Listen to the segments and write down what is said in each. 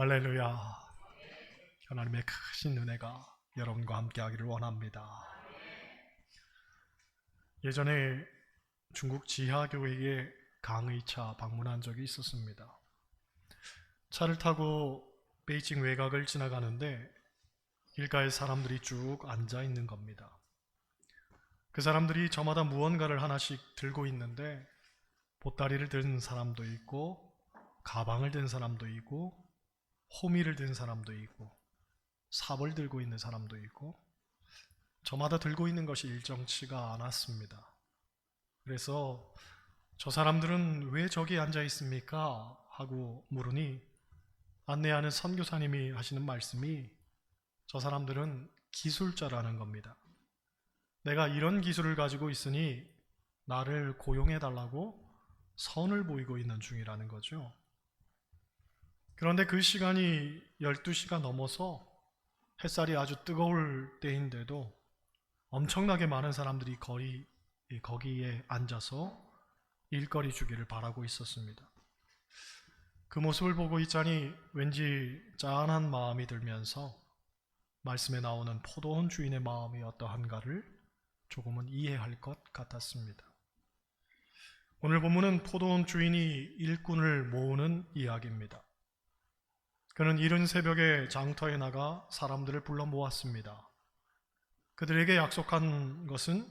할렐루야. 하나님의 크신 은혜가 여러분과 함께 하기를 원합니다. 예전에 중국 지하교회에 강의차 방문한 적이 있었습니다. 차를 타고 베이징 외곽을 지나가는데 길가에 사람들이 쭉 앉아 있는 겁니다. 그 사람들이 저마다 무언가를 하나씩 들고 있는데 보따리를 든 사람도 있고 가방을 든 사람도 있고 호미를 든 사람도 있고 삽을 들고 있는 사람도 있고 저마다 들고 있는 것이 일정치가 않았습니다. 그래서 저 사람들은 왜 저기 앉아 있습니까? 하고 물으니 안내하는 선교사님이 하시는 말씀이 저 사람들은 기술자라는 겁니다. 내가 이런 기술을 가지고 있으니 나를 고용해달라고 선을 보이고 있는 중이라는 거죠. 그런데 그 시간이 12시가 넘어서 햇살이 아주 뜨거울 때인데도 엄청나게 많은 사람들이 거기에 앉아서 일거리 주기를 바라고 있었습니다. 그 모습을 보고 있자니 왠지 짠한 마음이 들면서 말씀에 나오는 포도원 주인의 마음이 어떠한가를 조금은 이해할 것 같았습니다. 오늘 본문은 포도원 주인이 일꾼을 모으는 이야기입니다. 그는 이른 새벽에 장터에 나가 사람들을 불러 모았습니다. 그들에게 약속한 것은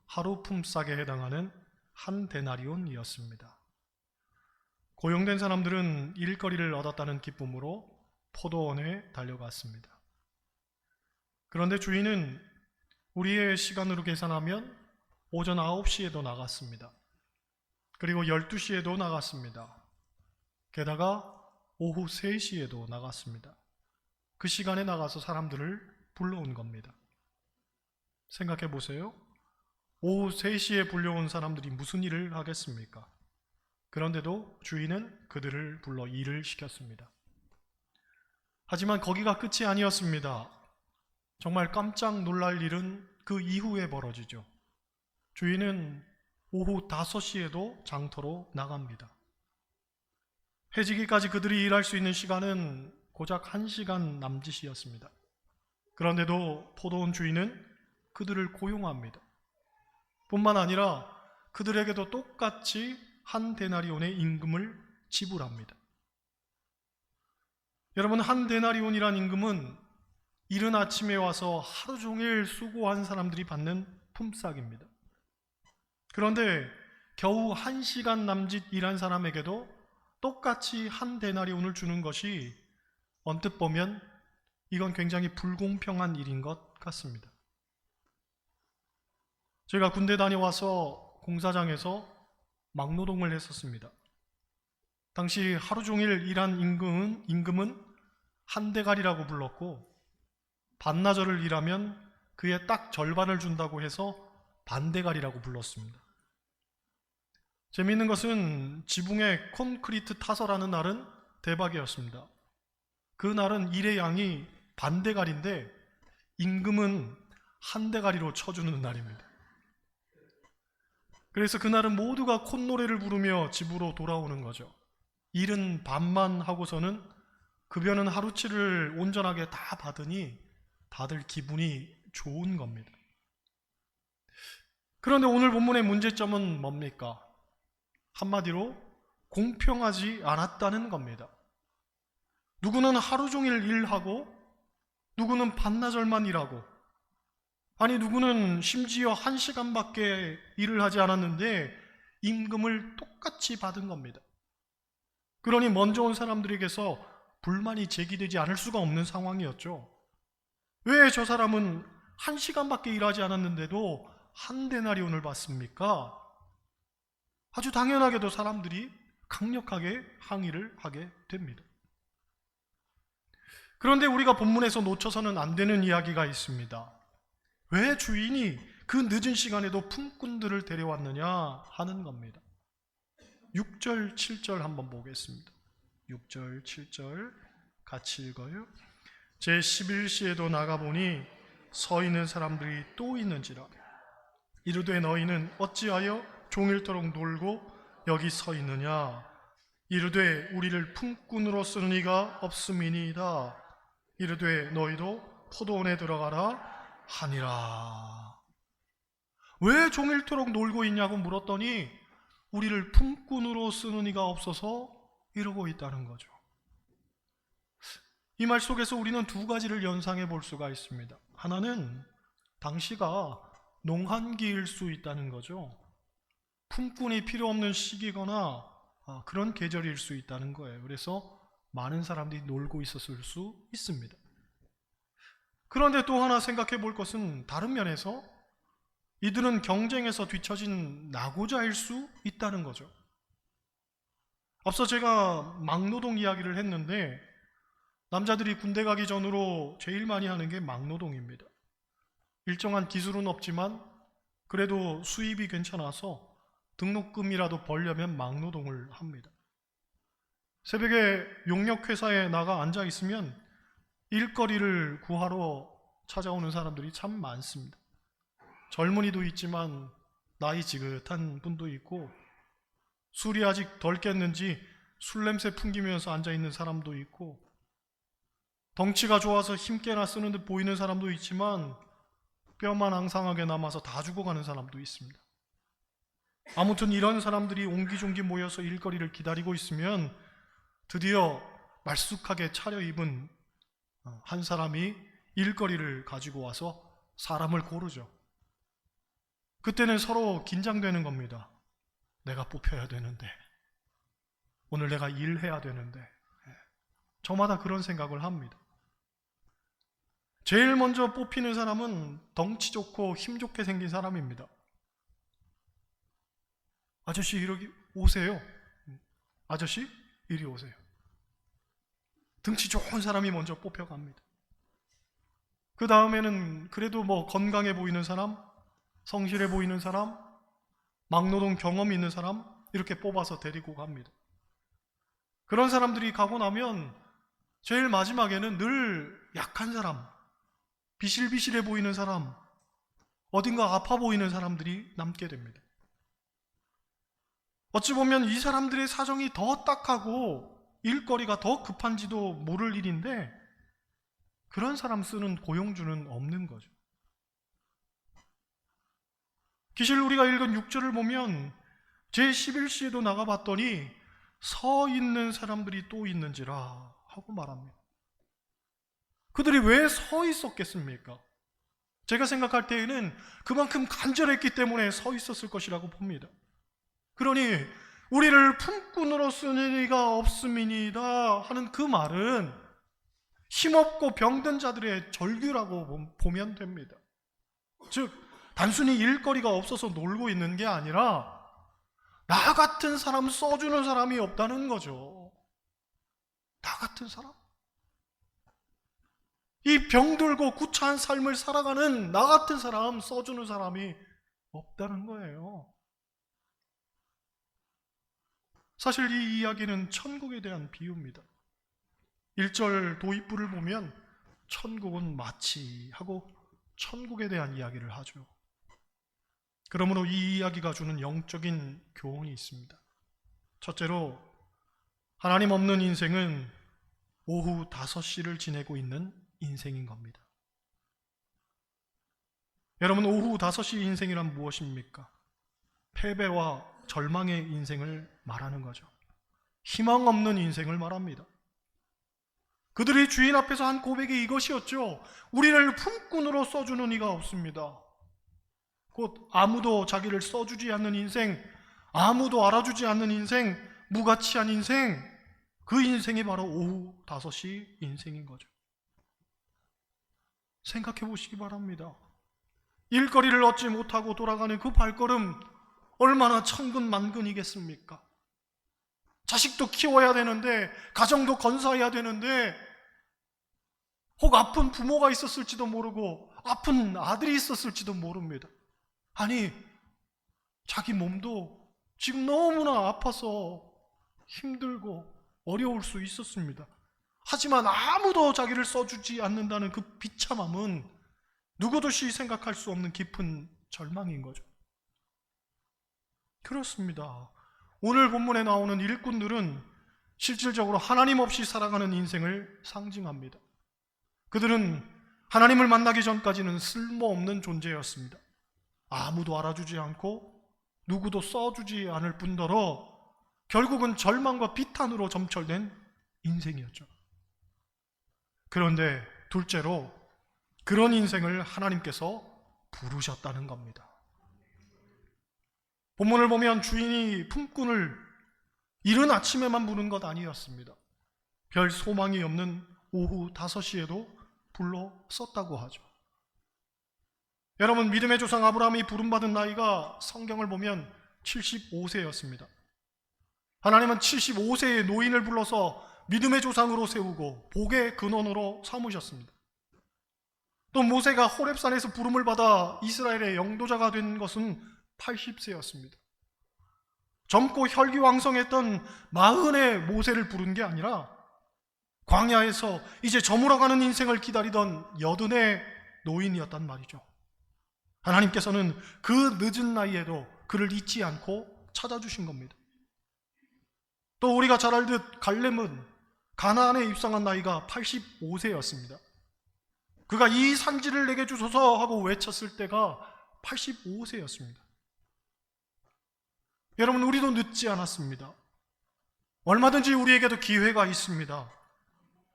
하루 품삯에 해당하는 한 데나리온이었습니다. 고용된 사람들은 일거리를 얻었다는 기쁨으로 포도원에 달려갔습니다. 그런데 주인은 우리의 시간으로 계산하면 오전 9시에도 나갔습니다. 그리고 12시에도 나갔습니다. 게다가 오후 3시에도 나갔습니다. 그 시간에 나가서 사람들을 불러온 겁니다. 생각해 보세요. 오후 3시에 불려온 사람들이 무슨 일을 하겠습니까? 그런데도 주인은 그들을 불러 일을 시켰습니다. 하지만 거기가 끝이 아니었습니다. 정말 깜짝 놀랄 일은 그 이후에 벌어지죠. 주인은 오후 5시에도 장터로 나갑니다. 해지기까지 그들이 일할 수 있는 시간은 고작 1시간 남짓이었습니다. 그런데도 포도원 주인은 그들을 고용합니다. 뿐만 아니라 그들에게도 똑같이 한 데나리온의 임금을 지불합니다. 여러분, 한 데나리온이란 임금은 이른 아침에 와서 하루 종일 수고한 사람들이 받는 품삯입니다. 그런데 겨우 1시간 남짓 일한 사람에게도 똑같이 한 데나리온을 주는 것이 언뜻 보면 이건 굉장히 불공평한 일인 것 같습니다. 제가 군대 다녀와서 공사장에서 막노동을 했었습니다. 당시 하루 종일 일한 임금은 한 대가리라고 불렀고 반나절을 일하면 그의 딱 절반을 준다고 해서 반대가리라고 불렀습니다. 재미있는 것은 지붕에 콘크리트 타설하는 날은 대박이었습니다. 그 날은 일의 양이 반대가리인데 임금은 한 대가리로 쳐주는 날입니다. 그래서 그날은 모두가 콧노래를 부르며 집으로 돌아오는 거죠. 일은 반만 하고서는 급여는 하루치를 온전하게 다 받으니 다들 기분이 좋은 겁니다. 그런데 오늘 본문의 문제점은 뭡니까? 한마디로 공평하지 않았다는 겁니다. 누구는 하루 종일 일하고 누구는 반나절만 일하고 아니 누구는 심지어 1시간밖에 일을 하지 않았는데 임금을 똑같이 받은 겁니다. 그러니 먼저 온 사람들에게서 불만이 제기되지 않을 수가 없는 상황이었죠. 왜 저 사람은 1시간밖에 일하지 않았는데도 한 데나리온을 받습니까? 아주 당연하게도 사람들이 강력하게 항의를 하게 됩니다. 그런데 우리가 본문에서 놓쳐서는 안 되는 이야기가 있습니다. 왜 주인이 그 늦은 시간에도 품꾼들을 데려왔느냐 하는 겁니다. 6절, 7절 한번 보겠습니다. 6절, 7절 같이 읽어요. 제 11시에도 나가보니 서 있는 사람들이 또 있는지라. 이르되 너희는 어찌하여 종일토록 놀고 여기 서 있느냐. 이르되 우리를 품꾼으로 쓰는 이가 없음이니이다. 이르되 너희도 포도원에 들어가라 하니라. 왜 종일토록 놀고 있냐고 물었더니 우리를 품꾼으로 쓰는 이가 없어서 이러고 있다는 거죠. 이 말 속에서 우리는 두 가지를 연상해 볼 수가 있습니다. 하나는 당시가 농한기일 수 있다는 거죠. 품꾼이 필요 없는 시기거나 그런 계절일 수 있다는 거예요. 그래서 많은 사람들이 놀고 있었을 수 있습니다. 그런데 또 하나 생각해 볼 것은 다른 면에서 이들은 경쟁에서 뒤처진 낙오자일 수 있다는 거죠. 앞서 제가 막노동 이야기를 했는데 남자들이 군대 가기 전으로 제일 많이 하는 게 막노동입니다. 일정한 기술은 없지만 그래도 수입이 괜찮아서 등록금이라도 벌려면 막노동을 합니다. 새벽에 용역회사에 나가 앉아 있으면 일거리를 구하러 찾아오는 사람들이 참 많습니다. 젊은이도 있지만 나이 지긋한 분도 있고 술이 아직 덜 깼는지 술 냄새 풍기면서 앉아있는 사람도 있고 덩치가 좋아서 힘께나 쓰는 듯 보이는 사람도 있지만 뼈만 앙상하게 남아서 다 죽어가는 사람도 있습니다. 아무튼 이런 사람들이 옹기종기 모여서 일거리를 기다리고 있으면 드디어 말쑥하게 차려입은 한 사람이 일거리를 가지고 와서 사람을 고르죠. 그때는 서로 긴장되는 겁니다. 내가 뽑혀야 되는데, 오늘 내가 일해야 되는데. 저마다 그런 생각을 합니다. 제일 먼저 뽑히는 사람은 덩치 좋고 힘 좋게 생긴 사람입니다. 아저씨 이리 오세요. 아저씨 이리 오세요. 등치 좋은 사람이 먼저 뽑혀갑니다. 그 다음에는 그래도 건강해 보이는 사람, 성실해 보이는 사람, 막노동 경험이 있는 사람 이렇게 뽑아서 데리고 갑니다. 그런 사람들이 가고 나면 제일 마지막에는 늘 약한 사람, 비실비실해 보이는 사람, 어딘가 아파 보이는 사람들이 남게 됩니다. 어찌 보면 이 사람들의 사정이 더 딱하고 일거리가 더 급한지도 모를 일인데 그런 사람 쓰는 고용주는 없는 거죠. 기실 우리가 읽은 6절을 보면 제11시에도 나가봤더니 서 있는 사람들이 또 있는지라 하고 말합니다. 그들이 왜 서 있었겠습니까? 제가 생각할 때에는 그만큼 간절했기 때문에 서 있었을 것이라고 봅니다. 그러니 우리를 품꾼으로 쓰는 이가 없음이니이다 하는 그 말은 힘없고 병든 자들의 절규라고 보면 됩니다. 즉 단순히 일거리가 없어서 놀고 있는 게 아니라 나 같은 사람 써주는 사람이 없다는 거죠. 나 같은 사람? 이 병들고 구차한 삶을 살아가는 나 같은 사람 써주는 사람이 없다는 거예요. 사실 이 이야기는 천국에 대한 비유입니다. 1절 도입부를 보면 천국은 마치 하고 천국에 대한 이야기를 하죠. 그러므로 이 이야기가 주는 영적인 교훈이 있습니다. 첫째로 하나님 없는 인생은 오후 5시를 지내고 있는 인생인 겁니다. 여러분, 오후 5시 인생이란 무엇입니까? 패배와 절망의 인생을 말하는 거죠. 희망 없는 인생을 말합니다. 그들이 주인 앞에서 한 고백이 이것이었죠. 우리를 품꾼으로 써주는 이가 없습니다. 곧 아무도 자기를 써주지 않는 인생, 아무도 알아주지 않는 인생, 무가치한 인생, 그 인생이 바로 오후 5시 인생인 거죠. 생각해 보시기 바랍니다. 일거리를 얻지 못하고 돌아가는 그 발걸음 얼마나 천근만근이겠습니까? 자식도 키워야 되는데, 가정도 건사해야 되는데, 혹 아픈 부모가 있었을지도 모르고 아픈 아들이 있었을지도 모릅니다. 아니, 자기 몸도 지금 너무나 아파서 힘들고 어려울 수 있었습니다. 하지만 아무도 자기를 써주지 않는다는 그 비참함은 누구든지 생각할 수 없는 깊은 절망인 거죠. 그렇습니다. 오늘 본문에 나오는 일꾼들은 실질적으로 하나님 없이 살아가는 인생을 상징합니다. 그들은 하나님을 만나기 전까지는 쓸모없는 존재였습니다. 아무도 알아주지 않고 누구도 써주지 않을 뿐더러 결국은 절망과 비탄으로 점철된 인생이었죠. 그런데 둘째로 그런 인생을 하나님께서 부르셨다는 겁니다. 본문을 보면 주인이 품꾼을 이른 아침에만 부른 것 아니었습니다. 별 소망이 없는 오후 5시에도 불러 썼다고 하죠. 여러분, 믿음의 조상 아브라함이 부름받은 나이가 성경을 보면 75세였습니다. 하나님은 75세의 노인을 불러서 믿음의 조상으로 세우고 복의 근원으로 삼으셨습니다. 또 모세가 호렙산에서 부름을 받아 이스라엘의 영도자가 된 것은 80세였습니다. 젊고 혈기왕성했던 40의 모세를 부른 게 아니라 광야에서 이제 저물어가는 인생을 기다리던 80의 노인이었단 말이죠. 하나님께서는 그 늦은 나이에도 그를 잊지 않고 찾아주신 겁니다. 또 우리가 잘 알듯 갈렙은 가나안에 입성한 나이가 85세였습니다. 그가 이 산지를 내게 주소서 하고 외쳤을 때가 85세였습니다. 여러분, 우리도 늦지 않았습니다. 얼마든지 우리에게도 기회가 있습니다.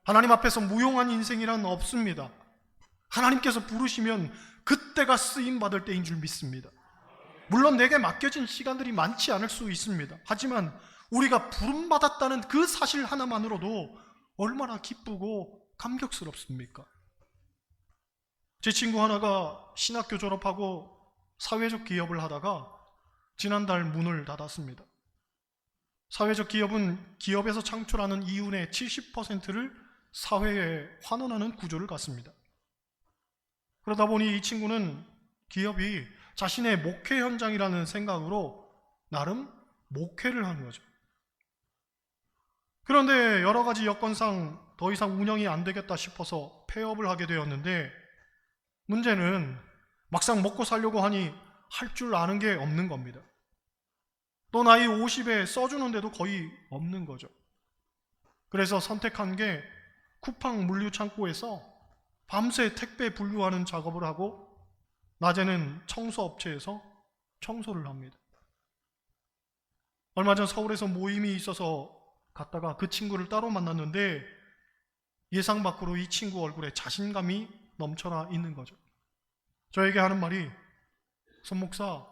하나님 앞에서 무용한 인생이란 없습니다. 하나님께서 부르시면 그때가 쓰임받을 때인 줄 믿습니다. 물론 내게 맡겨진 시간들이 많지 않을 수 있습니다. 하지만 우리가 부름받았다는 그 사실 하나만으로도 얼마나 기쁘고 감격스럽습니까? 제 친구 하나가 신학교 졸업하고 사회적 기업을 하다가 지난달 문을 닫았습니다. 사회적 기업은 기업에서 창출하는 이윤의 70%를 사회에 환원하는 구조를 갖습니다. 그러다 보니 이 친구는 기업이 자신의 목회 현장이라는 생각으로 나름 목회를 하는 거죠. 그런데 여러 가지 여건상 더 이상 운영이 안 되겠다 싶어서 폐업을 하게 되었는데, 문제는 막상 먹고 살려고 하니 할 줄 아는 게 없는 겁니다. 또 나이 50에 써주는데도 거의 없는 거죠. 그래서 선택한 게 쿠팡 물류창고에서 밤새 택배 분류하는 작업을 하고 낮에는 청소업체에서 청소를 합니다. 얼마 전 서울에서 모임이 있어서 갔다가 그 친구를 따로 만났는데 예상 밖으로 이 친구 얼굴에 자신감이 넘쳐나 있는 거죠. 저에게 하는 말이, 손 목사,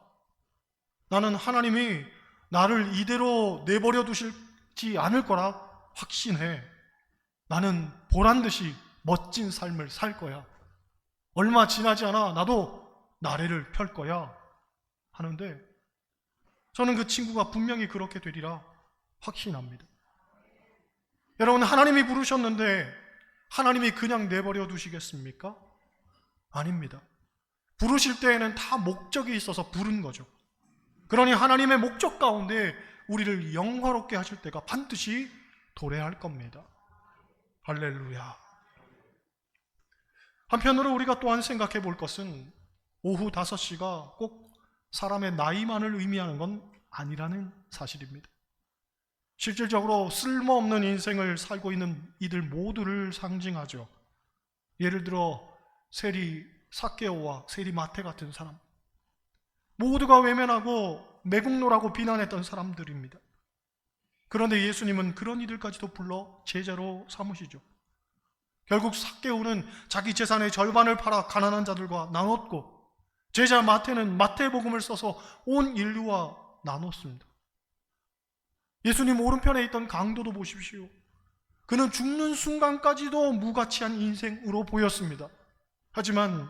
나는 하나님이 나를 이대로 내버려 두실지 않을 거라 확신해. 나는 보란듯이 멋진 삶을 살 거야. 얼마 지나지 않아 나도 나래를 펼 거야 하는데, 저는 그 친구가 분명히 그렇게 되리라 확신합니다. 여러분, 하나님이 부르셨는데 하나님이 그냥 내버려 두시겠습니까? 아닙니다. 부르실 때에는 다 목적이 있어서 부른 거죠. 그러니 하나님의 목적 가운데 우리를 영화롭게 하실 때가 반드시 도래할 겁니다. 할렐루야. 한편으로 우리가 또한 생각해 볼 것은 오후 5시가 꼭 사람의 나이만을 의미하는 건 아니라는 사실입니다. 실질적으로 쓸모없는 인생을 살고 있는 이들 모두를 상징하죠. 예를 들어 세리 삭개오와 세리 마태 같은 사람, 모두가 외면하고 매국노라고 비난했던 사람들입니다. 그런데 예수님은 그런 이들까지도 불러 제자로 삼으시죠. 결국 삭개오는 자기 재산의 절반을 팔아 가난한 자들과 나눴고, 제자 마태는 마태복음을 써서 온 인류와 나눴습니다. 예수님 오른편에 있던 강도도 보십시오. 그는 죽는 순간까지도 무가치한 인생으로 보였습니다. 하지만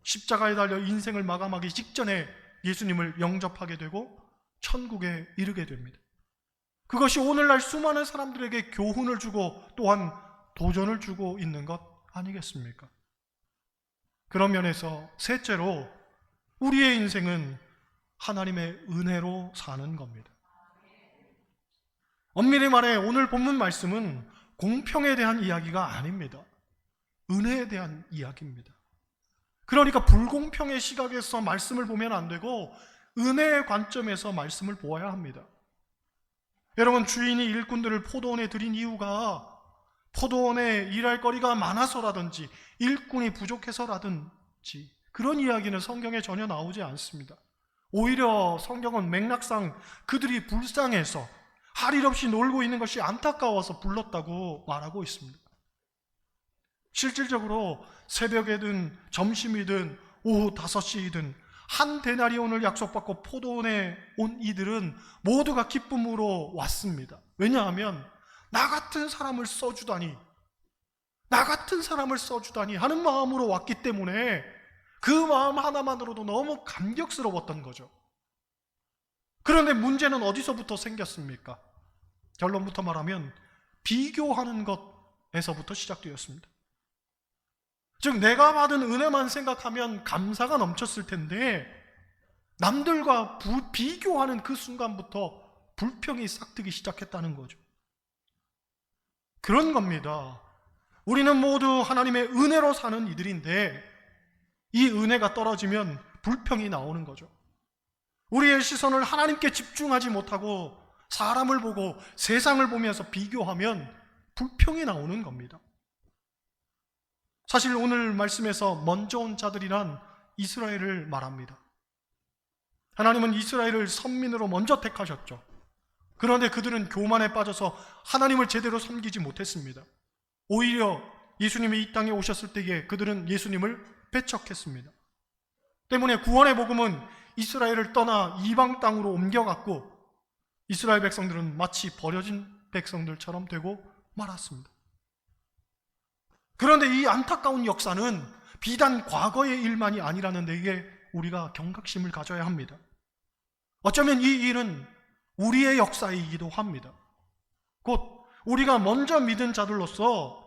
십자가에 달려 인생을 마감하기 직전에 예수님을 영접하게 되고 천국에 이르게 됩니다. 그것이 오늘날 수많은 사람들에게 교훈을 주고 또한 도전을 주고 있는 것 아니겠습니까? 그런 면에서 셋째로 우리의 인생은 하나님의 은혜로 사는 겁니다. 엄밀히 말해 오늘 본문 말씀은 공평에 대한 이야기가 아닙니다. 은혜에 대한 이야기입니다. 그러니까 불공평의 시각에서 말씀을 보면 안 되고 은혜의 관점에서 말씀을 보아야 합니다. 여러분, 주인이 일꾼들을 포도원에 들인 이유가 포도원에 일할 거리가 많아서라든지 일꾼이 부족해서라든지 그런 이야기는 성경에 전혀 나오지 않습니다. 오히려 성경은 맥락상 그들이 불쌍해서 할 일 없이 놀고 있는 것이 안타까워서 불렀다고 말하고 있습니다. 실질적으로 새벽에든 점심이든 오후 5시이든 한 데나리온을 약속받고 포도원에 온 이들은 모두가 기쁨으로 왔습니다. 왜냐하면 나 같은 사람을 써주다니 하는 마음으로 왔기 때문에 그 마음 하나만으로도 너무 감격스러웠던 거죠. 그런데 문제는 어디서부터 생겼습니까? 결론부터 말하면 비교하는 것에서부터 시작되었습니다. 즉, 내가 받은 은혜만 생각하면 감사가 넘쳤을 텐데 남들과 비교하는 그 순간부터 불평이 싹트기 시작했다는 거죠. 그런 겁니다. 우리는 모두 하나님의 은혜로 사는 이들인데 이 은혜가 떨어지면 불평이 나오는 거죠. 우리의 시선을 하나님께 집중하지 못하고 사람을 보고 세상을 보면서 비교하면 불평이 나오는 겁니다. 사실 오늘 말씀에서 먼저 온 자들이란 이스라엘을 말합니다. 하나님은 이스라엘을 선민으로 먼저 택하셨죠. 그런데 그들은 교만에 빠져서 하나님을 제대로 섬기지 못했습니다. 오히려 예수님이 이 땅에 오셨을 때에 그들은 예수님을 배척했습니다. 때문에 구원의 복음은 이스라엘을 떠나 이방 땅으로 옮겨갔고 이스라엘 백성들은 마치 버려진 백성들처럼 되고 말았습니다. 그런데 이 안타까운 역사는 비단 과거의 일만이 아니라는 데에 우리가 경각심을 가져야 합니다. 어쩌면 이 일은 우리의 역사이기도 합니다. 곧 우리가 먼저 믿은 자들로서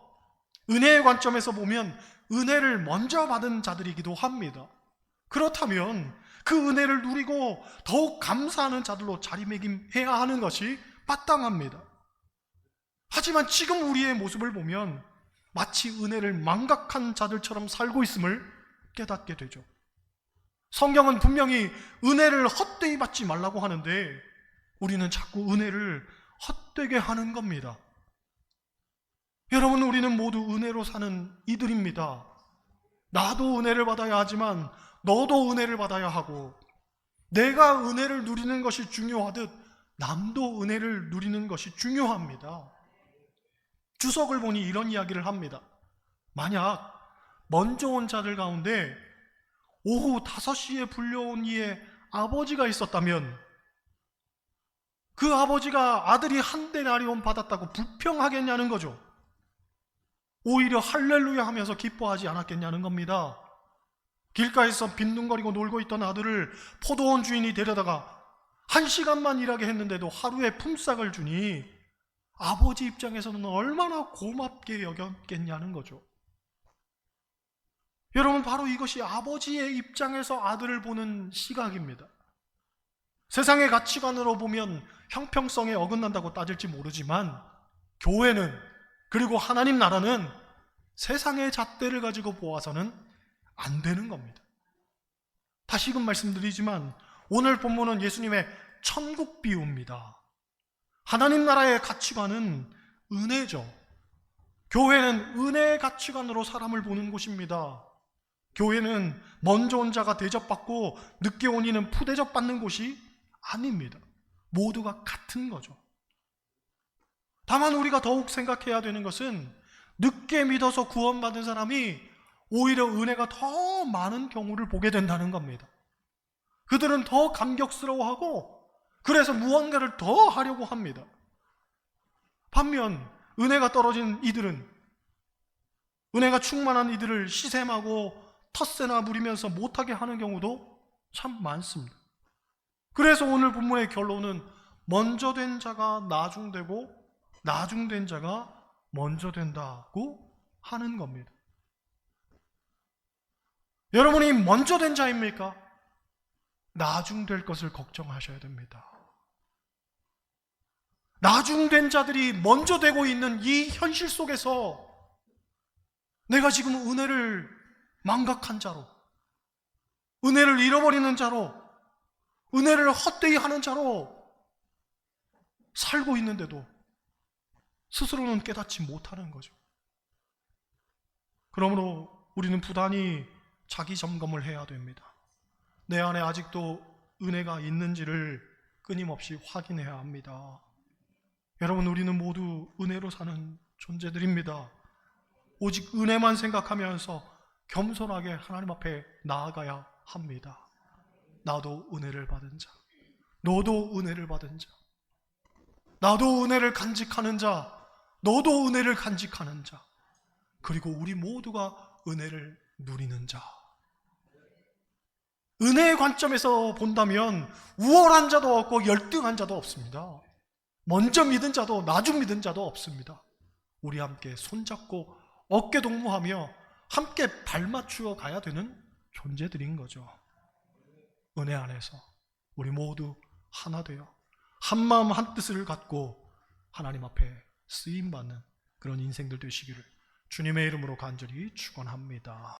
은혜의 관점에서 보면 은혜를 먼저 받은 자들이기도 합니다. 그렇다면 그 은혜를 누리고 더욱 감사하는 자들로 자리매김해야 하는 것이 마땅합니다. 하지만 지금 우리의 모습을 보면 마치 은혜를 망각한 자들처럼 살고 있음을 깨닫게 되죠. 성경은 분명히 은혜를 헛되이 받지 말라고 하는데 우리는 자꾸 은혜를 헛되게 하는 겁니다. 여러분, 우리는 모두 은혜로 사는 이들입니다. 나도 은혜를 받아야 하지만 너도 은혜를 받아야 하고 내가 은혜를 누리는 것이 중요하듯 남도 은혜를 누리는 것이 중요합니다. 주석을 보니 이런 이야기를 합니다. 만약 먼저 온 자들 가운데 오후 5시에 불려온 이의 아버지가 있었다면 그 아버지가 아들이 한 데나리온 받았다고 불평하겠냐는 거죠. 오히려 할렐루야 하면서 기뻐하지 않았겠냐는 겁니다. 길가에서 빈둥거리고 놀고 있던 아들을 포도원 주인이 데려다가 1시간만 일하게 했는데도 하루에 품삯을 주니 아버지 입장에서는 얼마나 고맙게 여겼겠냐는 거죠. 여러분, 바로 이것이 아버지의 입장에서 아들을 보는 시각입니다. 세상의 가치관으로 보면 형평성에 어긋난다고 따질지 모르지만 교회는, 그리고 하나님 나라는 세상의 잣대를 가지고 보아서는 안 되는 겁니다. 다시금 말씀드리지만 오늘 본문은 예수님의 천국 비유입니다. 하나님 나라의 가치관은 은혜죠. 교회는 은혜의 가치관으로 사람을 보는 곳입니다. 교회는 먼저 온 자가 대접받고 늦게 온 이는 푸대접받는 곳이 아닙니다. 모두가 같은 거죠. 다만 우리가 더욱 생각해야 되는 것은 늦게 믿어서 구원받은 사람이 오히려 은혜가 더 많은 경우를 보게 된다는 겁니다. 그들은 더 감격스러워하고 그래서 무언가를 더 하려고 합니다. 반면 은혜가 떨어진 이들은, 은혜가 충만한 이들을 시샘하고 텃세나 부리면서 못하게 하는 경우도 참 많습니다. 그래서 오늘 본문의 결론은 먼저 된 자가 나중되고 나중된 자가 먼저 된다고 하는 겁니다. 여러분이 먼저 된 자입니까? 나중될 것을 걱정하셔야 됩니다. 나중된 자들이 먼저 되고 있는 이 현실 속에서 내가 지금 은혜를 망각한 자로, 은혜를 잃어버리는 자로, 은혜를 헛되이 하는 자로 살고 있는데도 스스로는 깨닫지 못하는 거죠. 그러므로 우리는 부단히 자기 점검을 해야 됩니다. 내 안에 아직도 은혜가 있는지를 끊임없이 확인해야 합니다. 여러분, 우리는 모두 은혜로 사는 존재들입니다. 오직 은혜만 생각하면서 겸손하게 하나님 앞에 나아가야 합니다. 나도 은혜를 받은 자, 너도 은혜를 받은 자, 나도 은혜를 간직하는 자, 너도 은혜를 간직하는 자, 그리고 우리 모두가 은혜를 누리는 자. 은혜의 관점에서 본다면 우월한 자도 없고 열등한 자도 없습니다. 먼저 믿은 자도 나중 믿은 자도 없습니다. 우리 함께 손잡고 어깨 동무하며 함께 발맞추어 가야 되는 존재들인 거죠. 은혜 안에서 우리 모두 하나 되어 한마음 한뜻을 갖고 하나님 앞에 쓰임받는 그런 인생들 되시기를 주님의 이름으로 간절히 축원합니다.